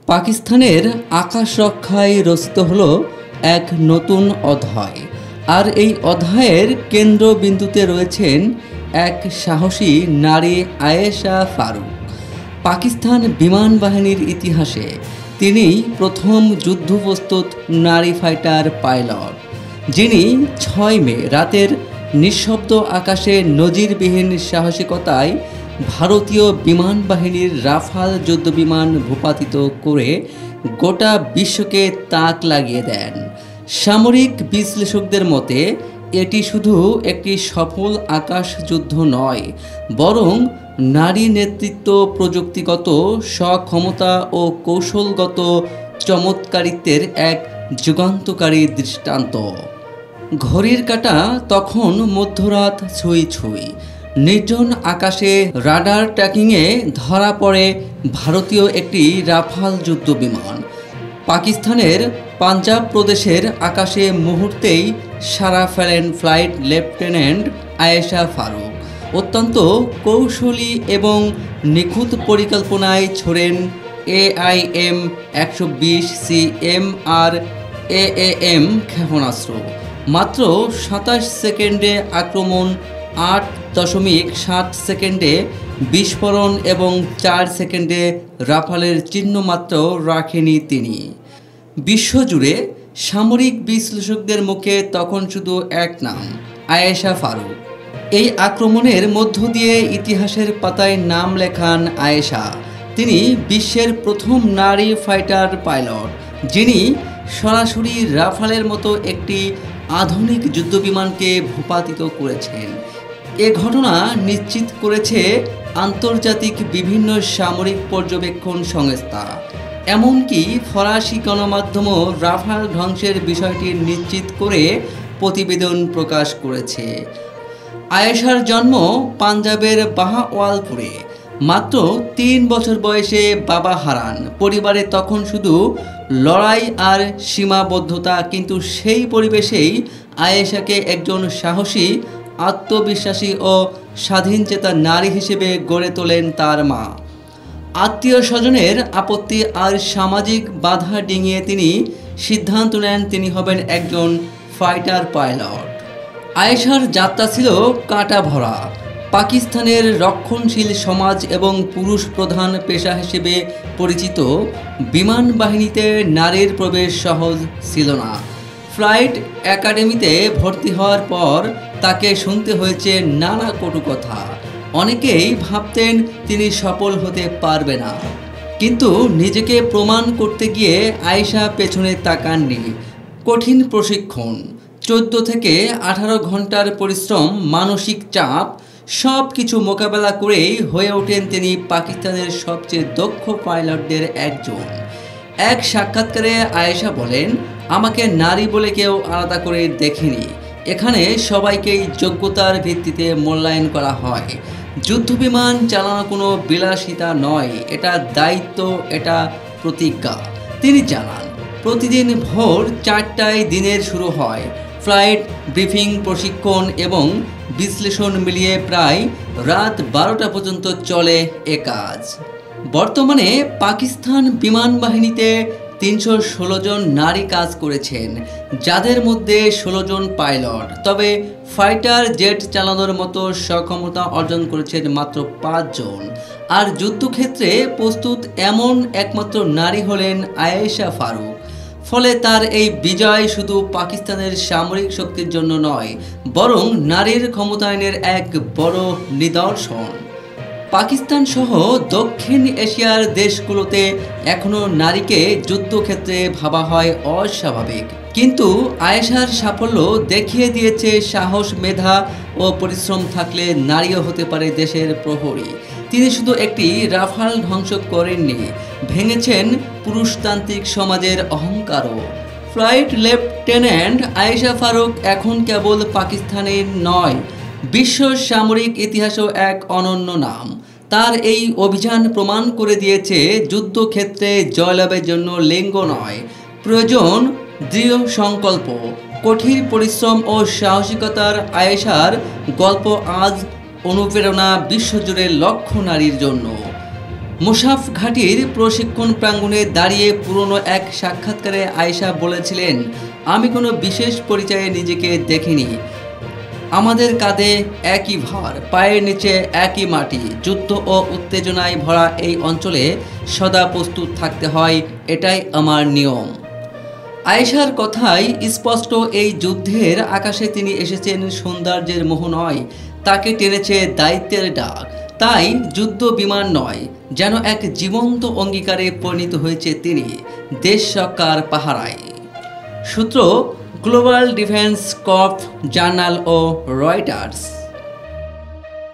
পাকিস্তানের আকাশ রক্ষায় রচিত হলো এক নতুন অধ্যায়। আর এই অধ্যায়ের কেন্দ্রবিন্দুতে রয়েছেন এক সাহসী নারী আয়েশা ফারুক। পাকিস্তান বিমান বাহিনীর ইতিহাসে তিনি প্রথম যুদ্ধপ্রস্তুত নারী ফাইটার পাইলট, যিনি 6 মে রাতের নিঃশব্দ আকাশে নজিরবিহীন সাহসিকতায় ভারতীয় বিমান বাহিনীর রাফাল যুদ্ধবিমান ভূপাতিত করে গোটা বিশ্বকে তাক লাগিয়ে দেন। সামরিক বিশ্লেষকদের মতে এটি শুধু একটি সফল আকাশ যুদ্ধ নয়, বরং নারী নেতৃত্ব, প্রযুক্তিগত সক্ষমতা ও কৌশলগত চমৎকারিত্বের এক যুগান্তকারী দৃষ্টান্ত। ঘড়ির কাঁটা তখন মধ্যরাত ছুঁই ছুঁই। নির্জন আকাশে রাডার ট্র্যাকিংয়ে ধরা পড়ে ভারতীয় একটি রাফাল যুদ্ধবিমান। পাকিস্তানের পাঞ্জাব প্রদেশের আকাশে মুহূর্তেই সাড়া ফেলেন ফ্লাইট লেফটেন্যান্ট আয়েশা ফারুক। অত্যন্ত কৌশলী এবং নিখুঁত পরিকল্পনায় ছোড়েন AIM-120 CMR AAM ক্ষেপণাস্ত্র। মাত্র 27 সেকেন্ডে আক্রমণ, 8.7 সেকেন্ডে বিস্ফোরণ এবং 4 সেকেন্ডে রাফালের চিহ্নমাত্র রাখেনি তিনি। বিশ্বজুড়ে সামরিক বিশ্লেষকদের মুখে তখন শুধু এক নাম, আয়েশা ফারুক। এই আক্রমণের মধ্য দিয়ে ইতিহাসের পাতায় নাম লেখান আয়েশা। তিনি বিশ্বের প্রথম নারী ফাইটার পাইলট, যিনি সরাসরি রাফালের মতো একটি আধুনিক যুদ্ধবিমানকে ভূপাতিত করেছেন। এ ঘটনা নিশ্চিত করেছে আন্তর্জাতিক বিভিন্ন সামরিক পর্যবেক্ষণ সংস্থা। এমনকি ফরাসি গণমাধ্যমও রাফাল ধ্বংসের বিষয়টি নিশ্চিত করে প্রতিবেদন প্রকাশ করেছে। আয়েশার জন্ম পাঞ্জাবের বাহাওয়ালপুরে। মাত্র 3 বছর বয়সে বাবা হারান। পরিবারে তখন শুধু লড়াই আর সীমাবদ্ধতা, কিন্তু সেই পরিবেশেই আয়েশাকে একজন সাহসী, আত্মবিশ্বাসী ও স্বাধীনচেতা নারী হিসেবে গড়ে তোলেন তার মা। আত্মীয় স্বজনের আপত্তি আর সামাজিক বাধা ডিঙিয়ে তিনি সিদ্ধান্ত নেন তিনি হবেন একজন ফাইটার পাইলট। আয়েশার যাত্রা ছিল কাঁটা ভরা। পাকিস্তানের রক্ষণশীল সমাজ এবং পুরুষ প্রধান পেশা হিসেবে পরিচিত বিমান বাহিনীতে নারীর প্রবেশ সহজ ছিল না। ফ্লাইট একাডেমিতে ভর্তি হওয়ার পর তাকে শুনতে হয়েছে নানা কটু কথা। অনেকেই ভাবতেন তিনি সফল হতে পারবে না, কিন্তু নিজেকে প্রমাণ করতে গিয়ে আয়েশা পেছনে তাকাননি। কঠিন প্রশিক্ষণ, 14 থেকে 18 ঘন্টার পরিশ্রম, মানসিক চাপ, সব কিছু মোকাবেলা করেই হয়ে ওঠেন তিনি পাকিস্তানের সবচেয়ে দক্ষ পাইলটদের একজন। এক সাক্ষাৎকারে আয়েশা বলেন, আমাকে নারী বলে কেউ আলাদা করে দেখেনি। এখানে সবাইকেই যোগ্যতার ভিত্তিতে মূল্যায়ন করা হয়। যুদ্ধবিমান চালানো কোনো বিলাসিতা নয়, এটা দায়িত্ব, এটা প্রতিজ্ঞা। তিনি জানান, প্রতিদিন ভোর 4টায় দিনের শুরু হয়। ফ্লাইট ব্রিফিং, প্রশিক্ষণ এবং বিশ্লেষণ মিলিয়ে প্রায় রাত 12টা পর্যন্ত চলে এ কাজ। বর্তমানে পাকিস্তান বিমান বাহিনীতে 316 জন নারী কাজ করেছেন, যাদের মধ্যে 16 জন পাইলট। তবে ফাইটার জেট চালানোর মতো সক্ষমতা অর্জন করেছেন মাত্র 5 জন। আর যুদ্ধক্ষেত্রে প্রস্তুত এমন একমাত্র নারী হলেন আয়েশা ফারুক। ফলে তার এই বিজয় শুধু পাকিস্তানের সামরিক শক্তির জন্য নয়, বরং নারীর ক্ষমতায়নের এক বড় নিদর্শন। পাকিস্তান সহ দক্ষিণ এশিয়ার দেশগুলোতে এখনও নারীকে যুদ্ধক্ষেত্রে ভাবা হয় অস্বাভাবিক, কিন্তু আয়েশার সাফল্য দেখিয়ে দিয়েছে সাহস, মেধা ও পরিশ্রম থাকলে নারীও হতে পারে দেশের প্রহরী। তিনি শুধু একটি রাফাল ধ্বংস করেননি, ভেঙেছেন পুরুষতান্ত্রিক সমাজের অহংকারও। ফ্লাইট লেফটেন্যান্ট আয়েশা ফারুক এখন কেবল পাকিস্তানের নয়, বিশ্ব সামরিক ইতিহাসেও এক অনন্য নাম। তার এই অভিযান প্রমাণ করে দিয়েছে যুদ্ধক্ষেত্রে জয়লাভের জন্য লিঙ্গ নয়, প্রয়োজন দৃঢ় সংকল্প, কঠিন পরিশ্রম ও সাহসিকতার। আয়েশার গল্প আজ অনুপ্রেরণা বিশ্বজুড়ে লক্ষ নারীর জন্য। মোসাফ ঘাটির প্রশিক্ষণ প্রাঙ্গণে দাঁড়িয়ে পুরনো এক সাক্ষাৎকারে আয়েশা বলেছিলেন, আমি কোনো বিশেষ পরিচয়ে নিজেকে দেখিনি। আমাদের কাঁধে একই ভার, পায়ের নিচে একই মাটি। যুদ্ধ ও উত্তেজনায় ভরা এই অঞ্চলে সদা প্রস্তুত থাকতে হয়, এটাই আমার নিয়ম। আয়েশার কথাই স্পষ্ট, এই যুদ্ধের আকাশে তিনি এসেছেন সৌন্দর্যের মোহ নয়, তাকে টেনেছে দায়িত্বের ডাক। তাই যুদ্ধ বিমান নয়, যেন এক জীবন্ত অঙ্গীকারে পরিণত হয়েছে তিনি দেশ রক্ষার পাহারায়। সূত্র গ্লোবাল ডিফেন্স কর্প জার্নাল ও রয়টার্স।